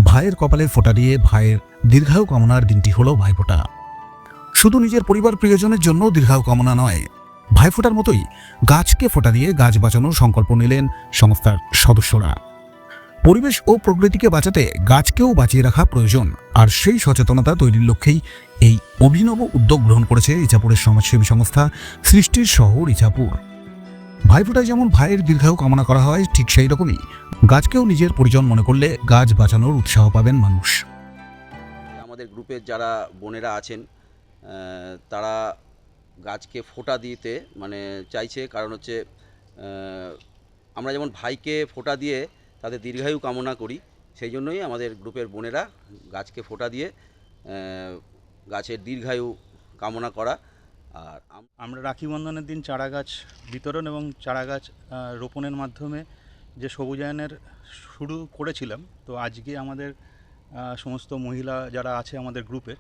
ভাইয়ের কপালে ফোঁটা দিয়ে ভাইয়ের দীর্ঘায়ু কামনার দিনটি হলো ভাইফোঁটা। শুধু নিজের পরিবার প্রিয়জনের জন্য দীর্ঘায়ু কামনা নয়, ভাইফোঁটার মতোই গাছকে ফোঁটা দিয়ে গাছ বাঁচানোর সংকল্প নিলেন সংস্থার সদস্যরা। পরিবেশ ও প্রকৃতিকে বাঁচাতে গাছকেও বাঁচিয়ে রাখা প্রয়োজন, আর সেই সচেতনতা তৈরির লক্ষ্যেই এই অভিনব উদ্যোগ গ্রহণ করেছে ইছাপুরের সমাজসেবী সংস্থা সৃষ্টির শহর ইছাপুর। ভাইফোঁটায় যেমন ভাইয়ের দীর্ঘায়ু কামনা করা হয়, ঠিক সেই রকমই গাছকেও নিজের পরিজন মনে করলে গাছ বাঁচানোর উৎসাহ পাবেন মানুষ। আমাদের গ্রুপের যারা বোনেরা আছেন তারা গাছকে ফোঁটা দিতে চাইছে, কারণ হচ্ছে আমরা যেমন ভাইকে ফোঁটা দিয়ে তাদের দীর্ঘায়ু কামনা করি, সেই জন্যই আমাদের গ্রুপের বোনেরা গাছকে ফোঁটা দিয়ে গাছের দীর্ঘায়ু কামনা করা। আর আমরা রাখি বন্ধনের দিন চারা গাছ বিতরণ এবং চারা গাছ রোপণের মাধ্যমে যে সবুজায়নের শুরু করেছিলাম, তো আজকে আমাদের সমস্ত মহিলা যারা আছে আমাদের গ্রুপে,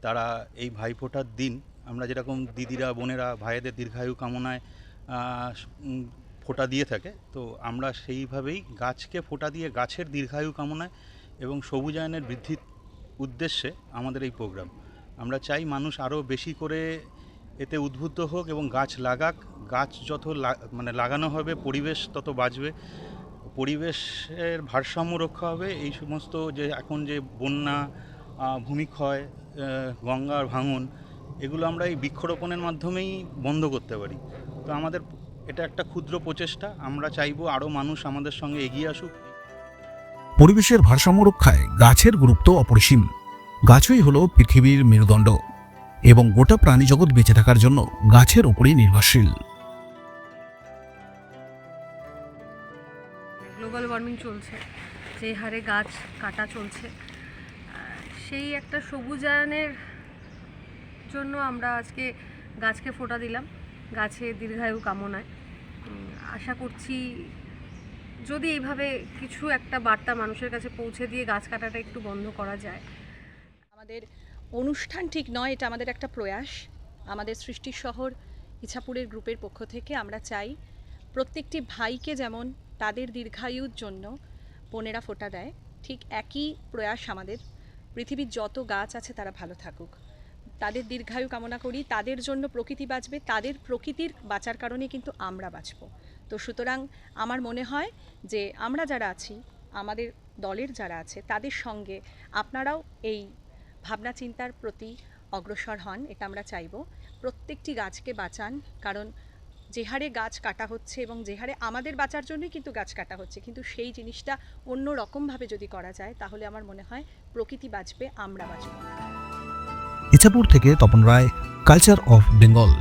তারা এই ভাইফোঁটার দিন আমরা যেরকম দিদিরা বোনেরা ভাইদের দীর্ঘায়ু কামনায় ফোঁটা দিয়ে থাকে, তো আমরা সেইভাবেই গাছকে ফোঁটা দিয়ে গাছের দীর্ঘায়ু কামনায় এবং সবুজায়নের বৃদ্ধির উদ্দেশ্যে আমাদের এই প্রোগ্রাম। আমরা চাই মানুষ আরও বেশি করে এতে উদ্বুদ্ধ হোক এবং গাছ লাগাক। গাছ যত লাগানো হবে পরিবেশ তত বাঁচবে, পরিবেশের ভারসাম্য রক্ষা হবে। এই সমস্ত যে এখন যে বন্যা, ভূমিক্ষয়, গঙ্গার ভাঙন, এগুলো আমরা এই বৃক্ষরোপণের মাধ্যমেই বন্ধ করতে পারি। তো আমাদের এটা একটা ক্ষুদ্র প্রচেষ্টা, আমরা চাইবো আরও মানুষ আমাদের সঙ্গে এগিয়ে আসুক। পরিবেশের ভারসাম্য রক্ষায় গাছের গুরুত্ব অপরিসীম। গাছই হলো পৃথিবীর মেরুদণ্ড এবং গোটা প্রাণী জগৎ বেঁচে থাকার জন্য গাছের উপরই নির্ভরশীল। গ্লোবাল ওয়ার্মিং চলছে, যে হারে গাছ কাটা চলছে, সেই একটা সবুজায়নের জন্য আমরা আজকে গাছকে ফোঁটা দিলাম গাছের দীর্ঘায়ু কামনায়। আশা করছি যদি এইভাবে কিছু একটা বার্তা মানুষের কাছে পৌঁছে দিয়ে গাছ কাটাটা একটু বন্ধ করা যায়। আমাদের অনুষ্ঠান ঠিক নয়, এটা আমাদের একটা প্রয়াস। আমাদের সৃষ্টির শহর ইছাপুরের গ্রুপের পক্ষ থেকে আমরা চাই প্রত্যেকটি ভাইকে যেমন তাদের দীর্ঘায়ুর জন্য বোনেরা ফোঁটা দেয়, ঠিক একই প্রয়াস আমাদের। পৃথিবীর যত গাছ আছে তারা ভালো থাকুক, তাদের দীর্ঘায়ু কামনা করি। তাদের জন্য প্রকৃতি বাঁচবে, তাদের প্রকৃতির বাঁচার কারণে কিন্তু আমরা বাঁচব। তো সুতরাং আমার মনে হয় যে আমরা যারা আছি, আমাদের দলের যারা আছে, তাদের সঙ্গে আপনারাও এই ভাবনা চিন্তার প্রতি অগ্রসর হন, এটা আমরা চাইব। প্রত্যেকটি গাছকে বাঁচান, কারণ যে হারে গাছ কাটা হচ্ছে এবং যে হারে আমাদের বাঁচার জন্যই কিন্তু গাছ কাটা হচ্ছে, কিন্তু সেই জিনিসটা অন্য রকমভাবে যদি করা যায় তাহলে আমার মনে হয় প্রকৃতি বাঁচবে, আমরা বাঁচব। ইছাপুর থেকে তপন রায়, কালচার অফ বেঙ্গল।